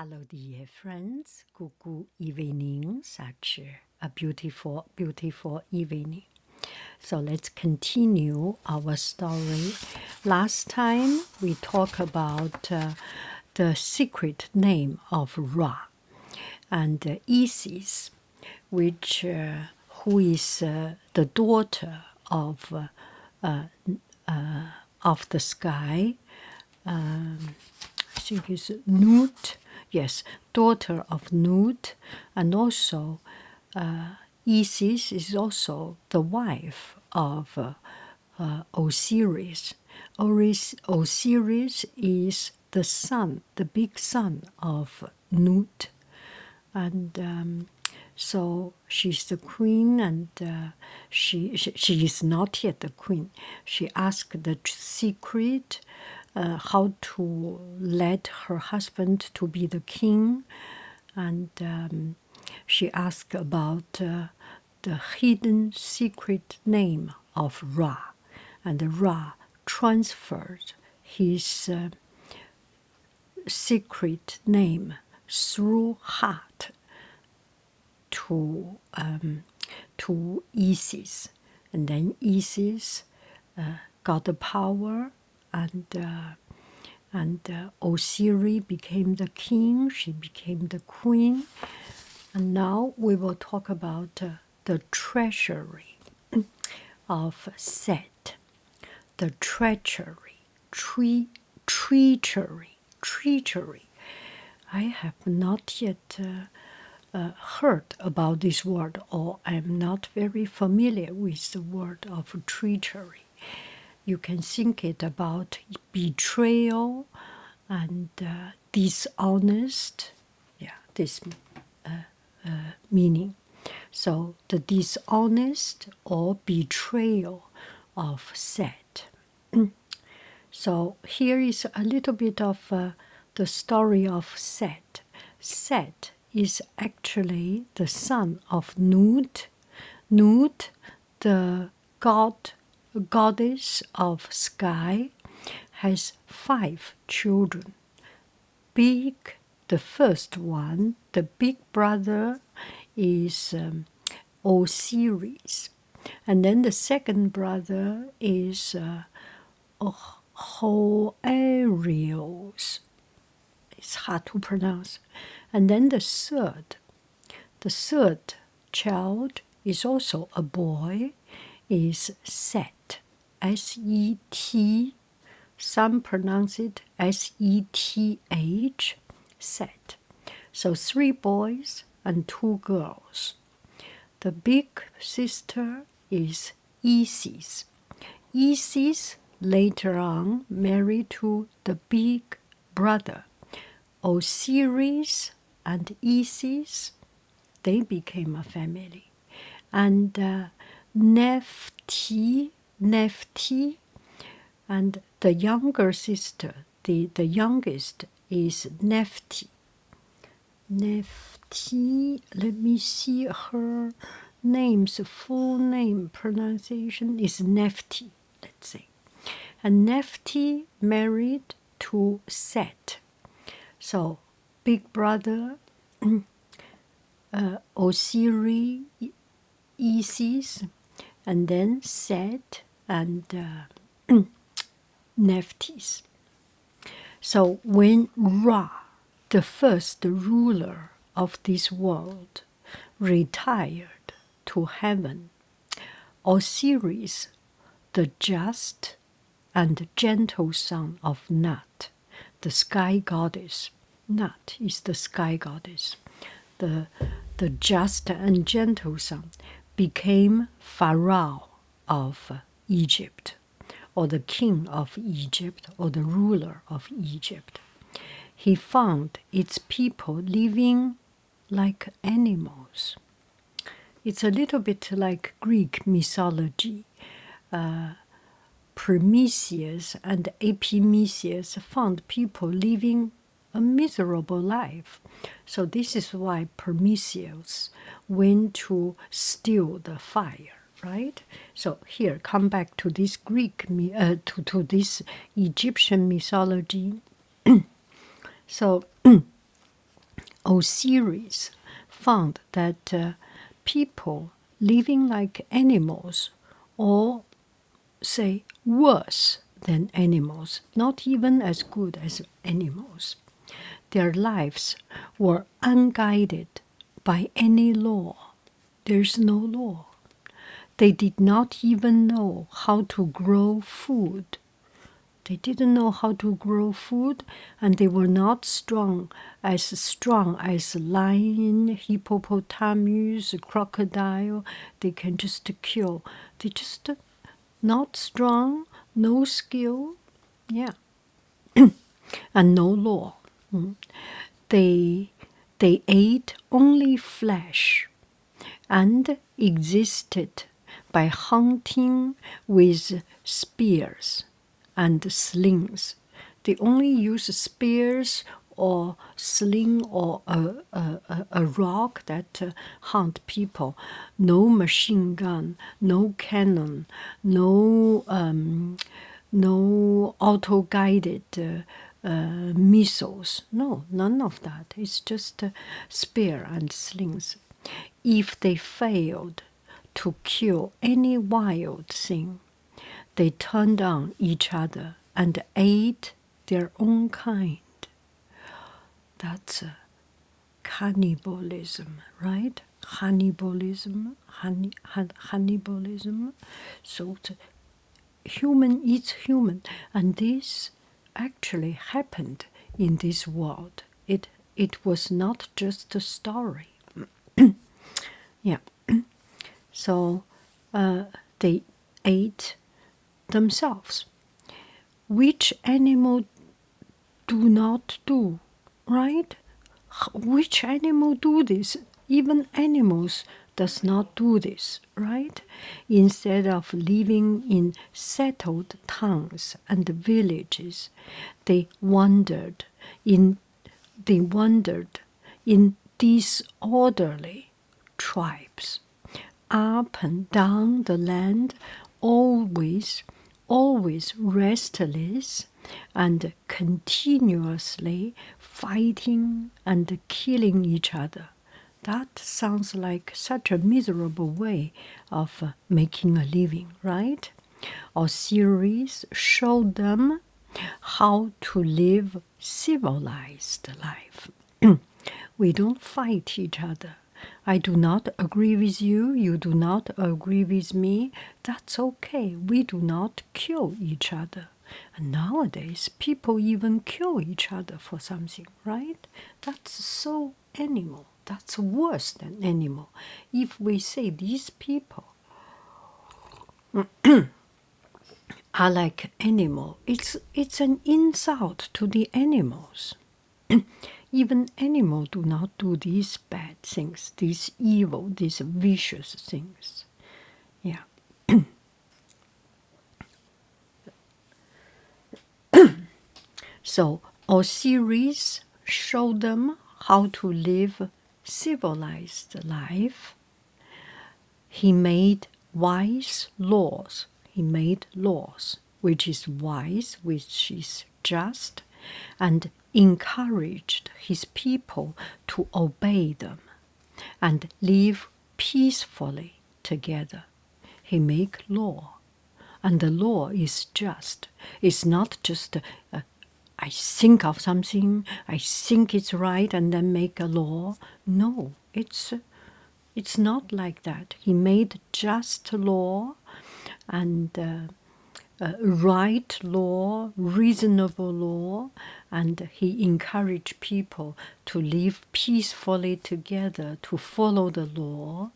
Hello, dear friends. Good evening. Such a beautiful, beautiful evening. So let's continue our story. Last time we talked about the secret name of Ra and Isis, which who is the daughter of the sky. I think it's Nut. Yes, daughter of Nut, and also Isis is also the wife of Osiris. Osiris is the son, the big son of Nut, and so she's the queen, and she is not yet the queen. She asked the secret how to let her husband to be the king, and she asked about the hidden secret name of Ra, and Ra transferred his secret name through heart to Isis, and then Isis got the power, and Osiris became the king. She became the queen, and now we will talk about the treachery of Set, the treachery, treachery. I have not yet heard about this word, or I'm not very familiar with the word of treachery. You can think it about betrayal and dishonest. Yeah, this meaning. So the dishonest or betrayal of Set. So here is a little bit of the story of Set. Set is actually the son of Nut. Nut, the goddess of sky, has 5 children. The first one, the big brother, is Osiris, and then the second brother is Hoarios. It's hard to pronounce. And then the third child is also a boy, is Set, S-E-T. Some pronounce it S-E-T-H, Set. So 3 boys and 2 girls. The big sister is Isis. Isis later on married to the big brother. Osiris and Isis, they became a family. And Nephti, and the younger sister, the youngest is Nephti. Nephti, let me see her name's full name pronunciation is Nephti, let's say. And Nephti married to Set. So big brother, Osiris, Isis, and then Set and Nephthys. So when Ra, the first ruler of this world, retired to heaven, Osiris, the just and gentle son of Nut, the sky goddess, Nut is the sky goddess, the just and gentle son, became Pharaoh of Egypt, or the king of Egypt, or the ruler of Egypt. He found its people living like animals. It's a little bit like Greek mythology. Prometheus and Epimetheus found people living a miserable life. So this is why Prometheus went to steal the fire, right? So here, come back to this to this Egyptian mythology. So Osiris found that people living like animals, or say worse than animals, not even as good as animals, their lives were unguided by any law. There's no law. They did not even know how to grow food. They didn't know how to grow food, and they were not strong as lion, hippopotamus, crocodile. They can just kill. They just not strong, no skill, yeah, and no law. They ate only flesh and existed by hunting with spears and slings. They only use spears or sling or a rock that hunt people. No machine gun, no cannon, no auto-guided missiles. No, none of that. It's just spear and slings. If they failed to kill any wild thing, they turned on each other and ate their own kind. That's cannibalism, right? Cannibalism. So human eats human, and this actually happened in this world. It was not just a story. Yeah. So they ate themselves. Which animal do not do, right? Which animal do this? Even animals does not do this, right? Instead of living in settled towns and villages, they wandered in disorderly tribes up and down the land, always restless and continuously fighting and killing each other. That sounds like such a miserable way of making a living, right? Osiris showed them how to live civilized life. We don't fight each other. I do not agree with you, you do not agree with me. That's okay. We do not kill each other. And nowadays, people even kill each other for something, right? That's so animal. That's worse than animal. If we say these people are like animal, it's an insult to the animals. Even animals do not do these bad things, these evil, these vicious things. Yeah. So Osiris showed them how to live civilized life. He made wise laws. He made laws, which is wise, which is just, and encouraged his people to obey them and live peacefully together. He made law, and the law is just. It's not just I think of something, I think it's right, and then make a law. No, it's not like that. He made just law and right law, reasonable law, and he encouraged people to live peacefully together, to follow the law,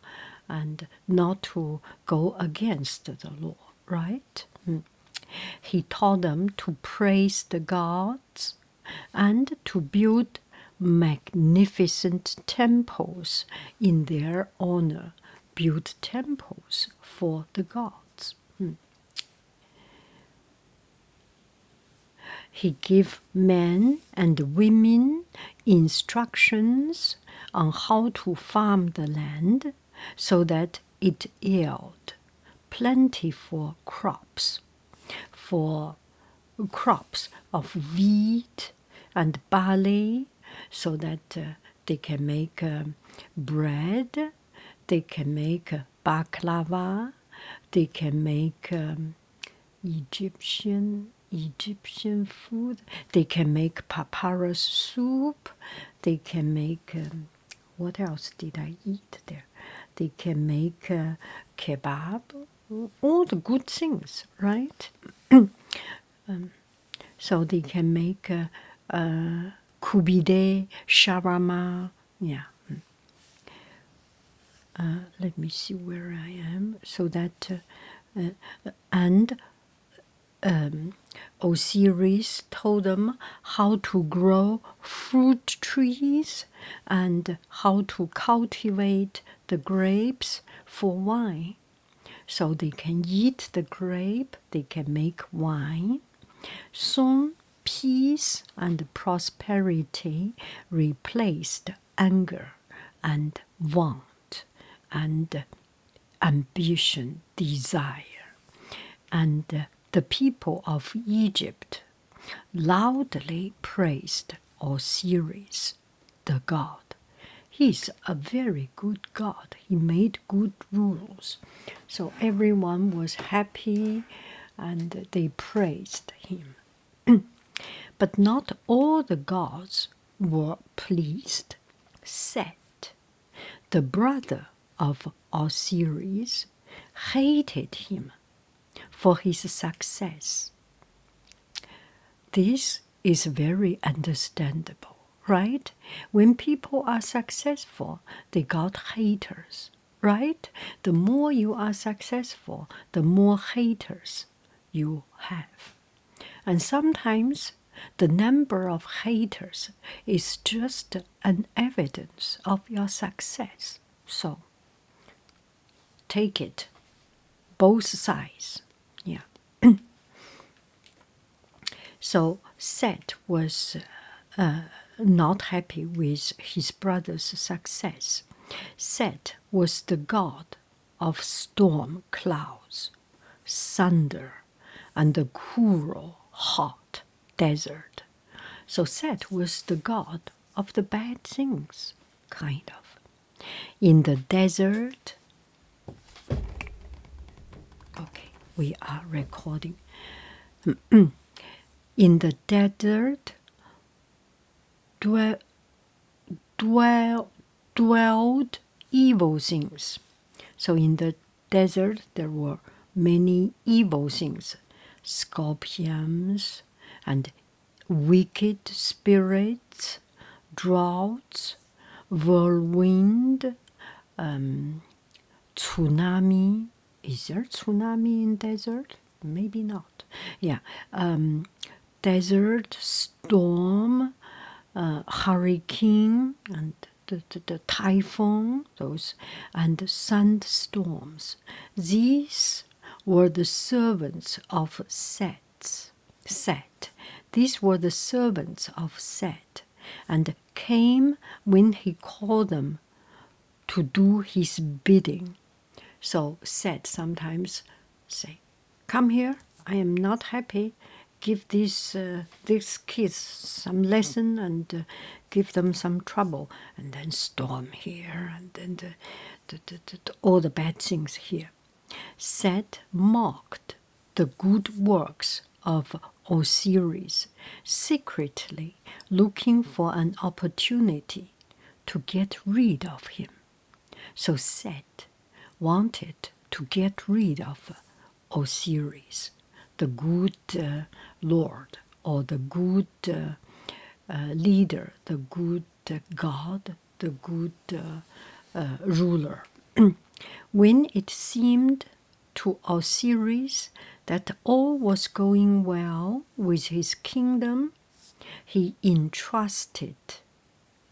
and not to go against the law, right? He taught them to praise the gods and to build magnificent temples in their honor, build temples for the gods. He gave men and women instructions on how to farm the land so that it yield plentiful crops, for crops of wheat and barley, so that They can make bread. They can make baklava. They can make Egyptian food. They can make papyrus soup. They can make what else did I eat there? They can make kebab. All the good things, right? So they can make kubide, shawarma. Yeah. Let me see where I am. So that and Osiris told them how to grow fruit trees and how to cultivate the grapes for wine. So they can eat the grape, they can make wine. Soon, peace and prosperity replaced anger and want and ambition, desire. And the people of Egypt loudly praised Osiris, the god. He's a very good god. He made good rules. So everyone was happy and they praised him. But not all the gods were pleased. Set, the brother of Osiris, hated him for his success. This is very understandable, right? When people are successful, they got haters, right? The more you are successful, the more haters you have. And sometimes the number of haters is just an evidence of your success. So take it, both sides. Yeah. So Set was not happy with his brother's success. Set was the god of storm clouds, thunder, and the cruel, hot desert. So Set was the god of the bad things, kind of. In the desert, okay, we are recording. In the desert dwelled evil things. So in the desert there were many evil things, scorpions and wicked spirits, droughts, whirlwind, tsunami. Is there tsunami in desert? Maybe not. Yeah. Desert, storm, hurricane, and the typhoon, those, and sandstorms. These were the servants of Set. These were the servants of Set, and came when he called them to do his bidding. So Set sometimes say, "Come here, I am not happy. Give these kids some lesson and give them some trouble." And then storm here, and then all the bad things here. Set mocked the good works of Osiris, secretly looking for an opportunity to get rid of him. So Set wanted to get rid of Osiris, the good Lord, or the good leader, the good God, the good ruler. When it seemed to Osiris that all was going well with his kingdom, he entrusted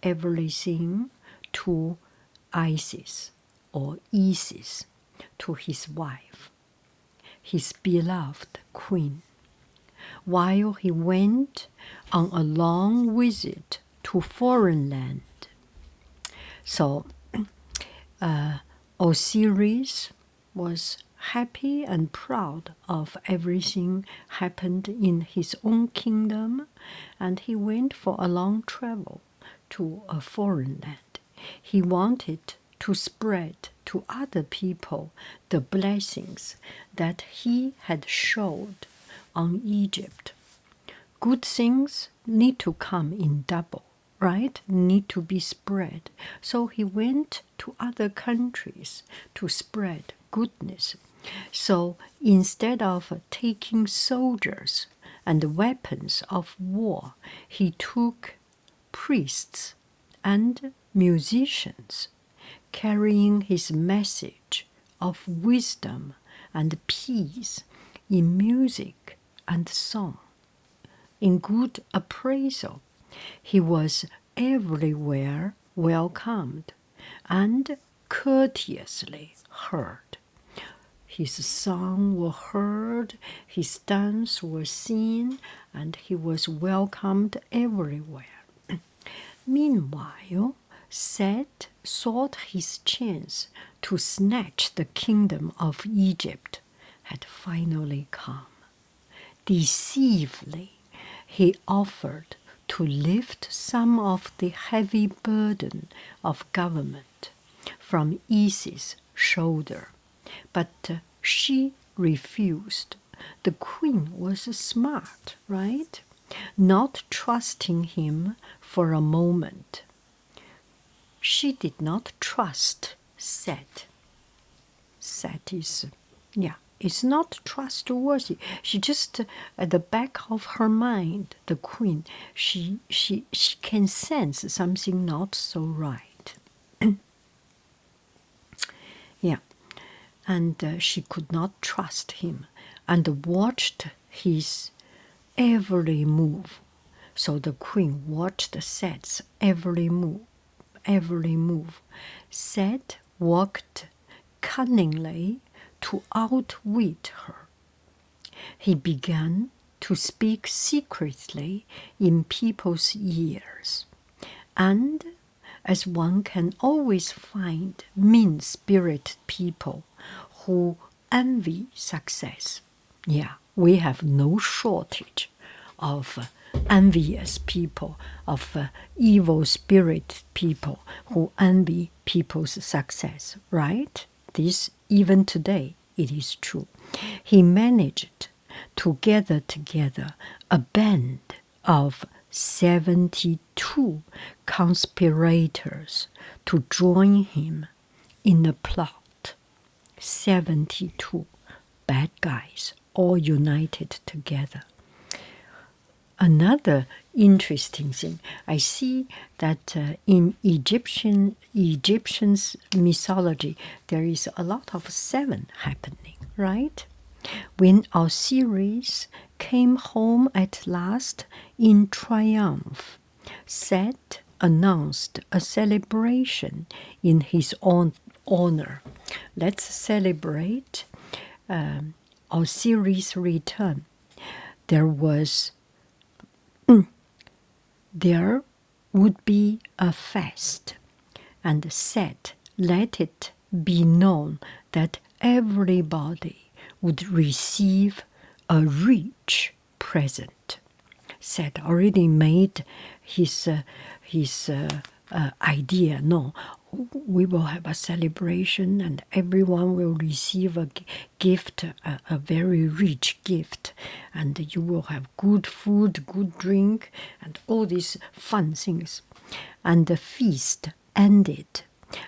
everything to Isis, to his wife, his beloved queen, while he went on a long visit to foreign land. So Osiris was happy and proud of everything happened in his own kingdom, and he went for a long travel to a foreign land. He wanted to spread to other people the blessings that he had showed on Egypt. Good things need to come in double, right? Need to be spread. So he went to other countries to spread goodness. So instead of taking soldiers and weapons of war, he took priests and musicians carrying his message of wisdom and peace in music and song. In good appraisal, he was everywhere welcomed and courteously heard. His song was heard, his dance was seen, and he was welcomed everywhere. Meanwhile, Set thought his chance to snatch the kingdom of Egypt had finally come. Deceivingly, he offered to lift some of the heavy burden of government from Isis' shoulder, but she refused. The queen was smart, right? Not trusting him for a moment. She did not trust Set. Set is, it's not trustworthy. She just, at the back of her mind, the queen, she can sense something not so right. And she could not trust him and watched his every move. So the queen watched Set's every move. Set worked cunningly to outwit her. He began to speak secretly in people's ears, and as one can always find mean-spirited people who envy success. We have no shortage of envious people, of evil-spirited people who envy people's success, right? This, even today, it is true. He managed to gather together a band of 72 conspirators to join him in a plot. 72 bad guys all united together. Another interesting thing, I see that in Egyptians mythology, there is a lot of 7 happening, right? When Osiris came home at last in triumph, Set announced a celebration in his own honor. Let's celebrate Osiris' return. There would be a fest, and Set let it be known that everybody would receive a rich present. Set already made his idea. No, we will have a celebration and everyone will receive a gift, a very rich gift, and you will have good food, good drink, and all these fun things. And the feast ended,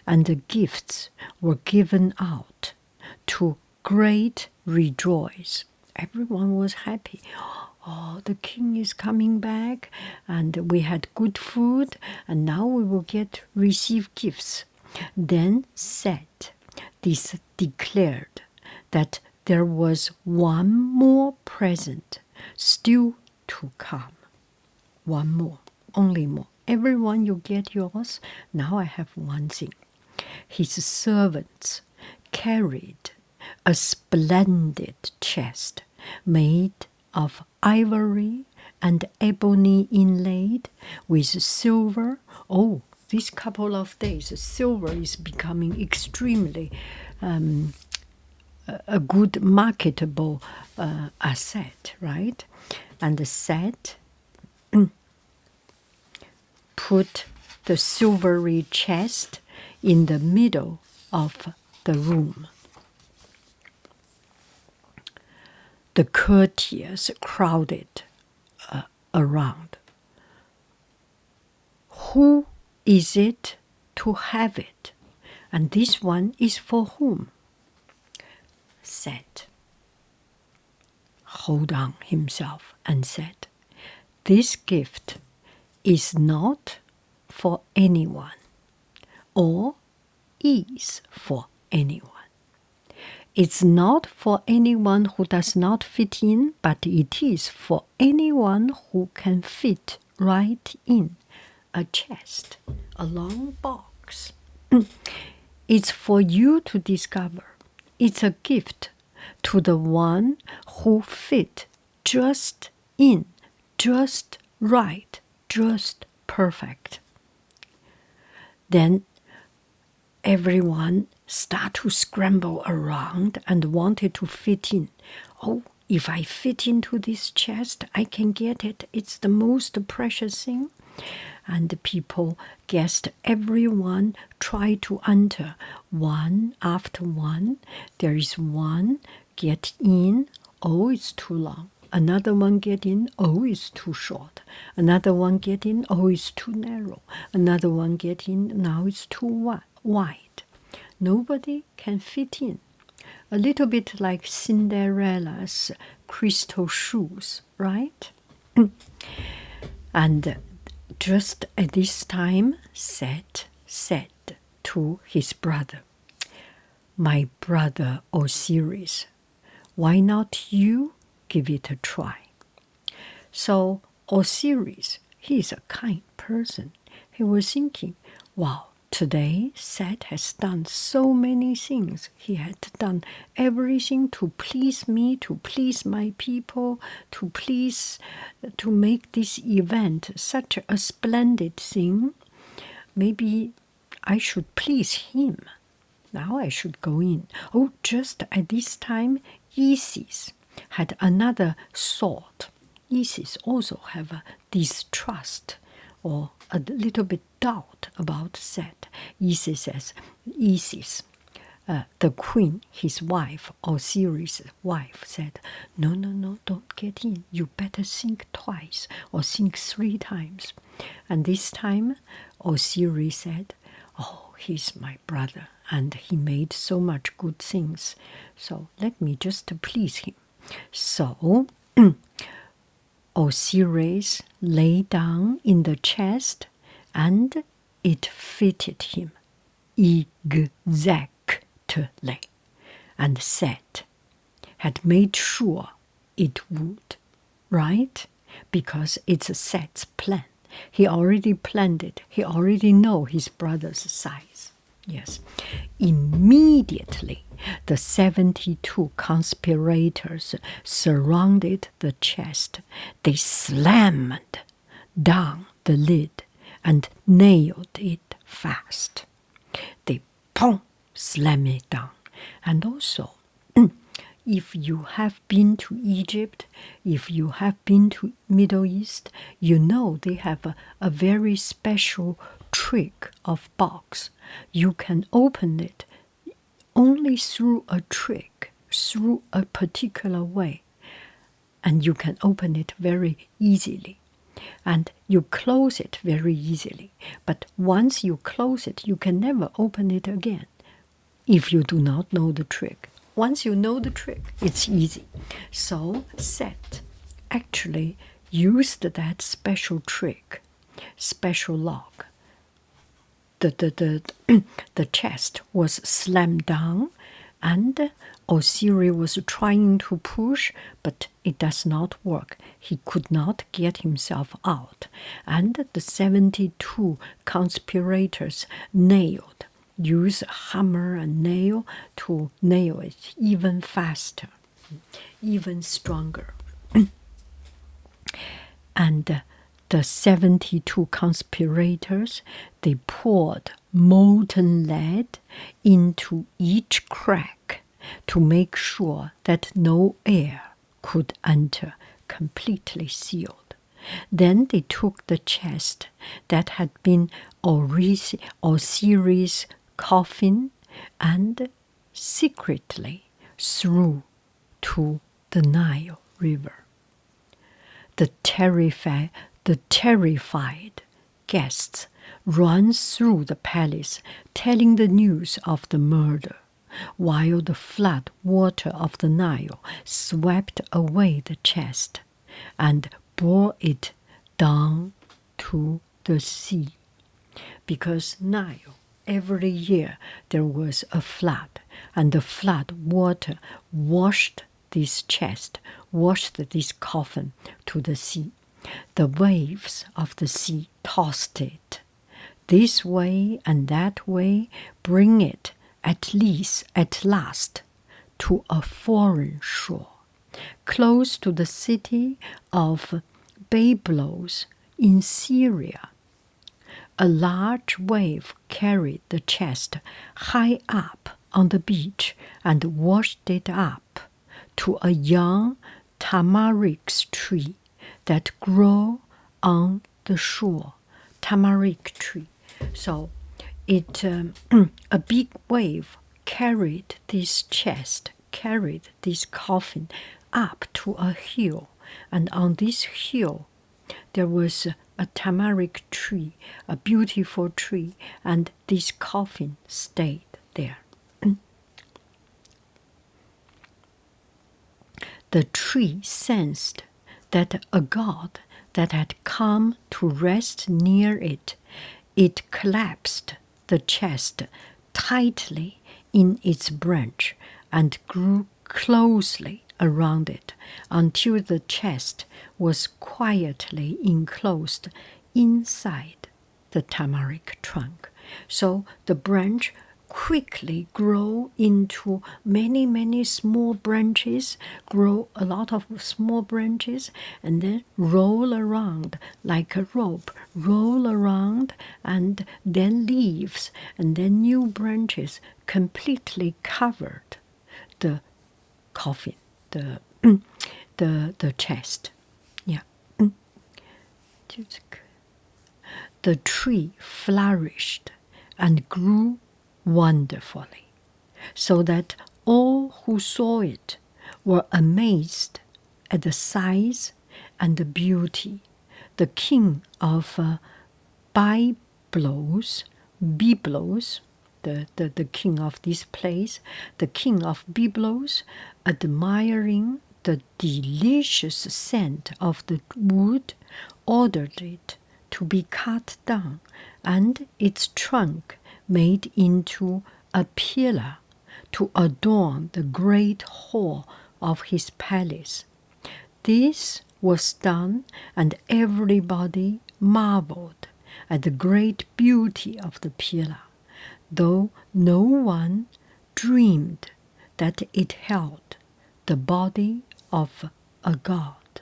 and the gifts were given out to great rejoice. Everyone was happy. Oh, the king is coming back, and we had good food, and now we will receive gifts. Then Set declared that there was one more present still to come. One more, only more. Everyone, you get yours. Now I have one thing. His servants carried a splendid chest made of ivory and ebony inlaid with silver. Oh, this couple of days, silver is becoming extremely a good marketable asset, right? And Set put the silvery chest in the middle of the room. The courtiers crowded around. Who is it to have it? And this one is for whom? Set hold on himself and said, this gift is not for anyone, or is for anyone. It's not for anyone who does not fit in, but it is for anyone who can fit right in. A chest, a long box. It's for you to discover. It's a gift to the one who fit just in, just right, just perfect. Then everyone start to scramble around and wanted to fit in. Oh, if I fit into this chest, I can get it. It's the most precious thing. And the people guessed, everyone tried to enter one after one. There is one get in, oh, it's too long. Another one get in, oh, it's too short. Another one get in, oh, it's too narrow. Another one get in, now it's too wide. Nobody can fit in. A little bit like Cinderella's crystal shoes, right? And just at this time, Set said to his brother, my brother Osiris, why not you give it a try? So Osiris, he's a kind person. He was thinking, wow, today Set has done so many things. He had done everything to please me, to please my people, to make this event such a splendid thing. Maybe I should please him. Now I should go in. Oh, just at this time, Isis had another thought. Isis also have a distrust or a little bit doubt about Set. Isis says, the queen, his wife, Osiris' wife, said, no, don't get in. You better think twice or think 3 times. And this time, Osiris said, oh, he's my brother, and he made so much good things. So let me just please him. So Osiris lay down in the chest, and it fitted him exactly. And Set had made sure it would, right? Because it's Set's plan. He already planned it. He already know his brother's size. Yes. Immediately, the 72 conspirators surrounded the chest. They slammed down the lid and nailed it fast. They slam it down. And also, if you have been to Egypt, if you have been to Middle East, you know they have a very special trick of box. You can open it only through a trick, through a particular way. And you can open it very easily. And you close it very easily. But once you close it, you can never open it again if you do not know the trick. Once you know the trick, it's easy. So Set actually used that special trick, special lock. The chest was slammed down, and Osiris was trying to push, but it does not work. He could not get himself out. And the 72 conspirators use hammer and nail to nail it even faster, even stronger. And the 72 conspirators, they poured molten lead into each crack to make sure that no air could enter, completely sealed. Then they took the chest that had been Osiris' coffin and secretly threw to the Nile River. The terrified guests ran through the palace telling the news of the murder, while the flood water of the Nile swept away the chest and bore it down to the sea. Because Nile, every year there was a flood, and the flood water washed this chest, washed this coffin to the sea. The waves of the sea tossed it this way and that way, bring it at last to a foreign shore, close to the city of Byblos in Syria. A large wave carried the chest high up on the beach and washed it up to a young tamarisk tree that grew on the shore. Tamarisk tree. So it a big wave carried this chest, carried this coffin up to a hill, and on this hill there was a tamarisk tree, a beautiful tree, and this coffin stayed there. The tree sensed that a god that had come to rest near it, it collapsed the chest tightly in its branch and grew closely around it until the chest was quietly enclosed inside the tamarisk trunk. So the branch quickly grow into many small branches, grow a lot of small branches, and then roll around like a rope, roll around, and then leaves, and then new branches completely covered the coffin, the chest. Yeah. The tree flourished and grew wonderfully, so that all who saw it were amazed at the size and the beauty. The king of Byblos, the king of this place, the king of Byblos, admiring the delicious scent of the wood, ordered it to be cut down and its trunk made into a pillar to adorn the great hall of his palace. This was done, and everybody marveled at the great beauty of the pillar, though no one dreamed that it held the body of a god.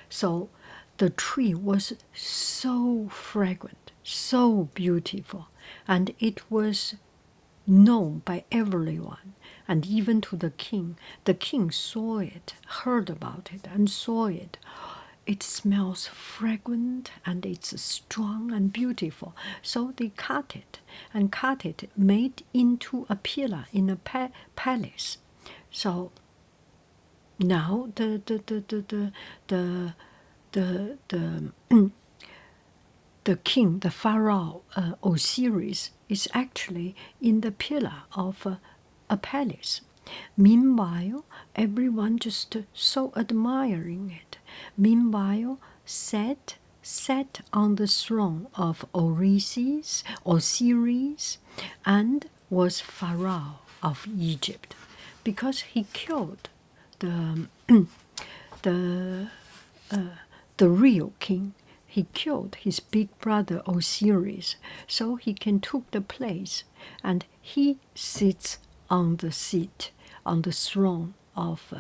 So the tree was so fragrant, so beautiful, and it was known by everyone, and even to the king. The king saw it, heard about it, and saw it. It smells fragrant, and it's strong and beautiful. So they cut it, made into a pillar in a palace. So now the king, the pharaoh Osiris, is actually in the pillar of a palace. Meanwhile, everyone just so admiring it. Meanwhile, sat on the throne of Osiris, and was pharaoh of Egypt, because he killed the real king. He killed his big brother Osiris, so he can take the place, and he sits on the seat, on the throne of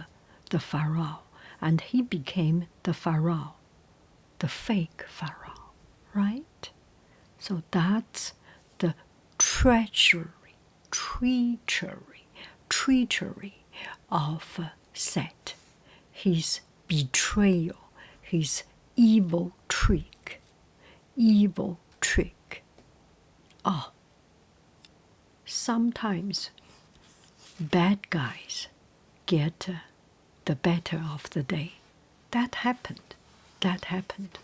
the pharaoh, and he became the pharaoh, the fake pharaoh, right? So that's the treachery of Set, his betrayal, his evil trick. Evil trick. Oh, sometimes bad guys get the better of the day. That happened. That happened.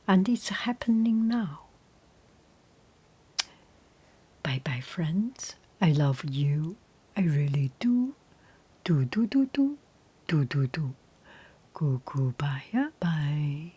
And it's happening now. Bye bye, friends. I love you. I really do. Do, do, do, do. Do, do, do. Goodbye. Bye.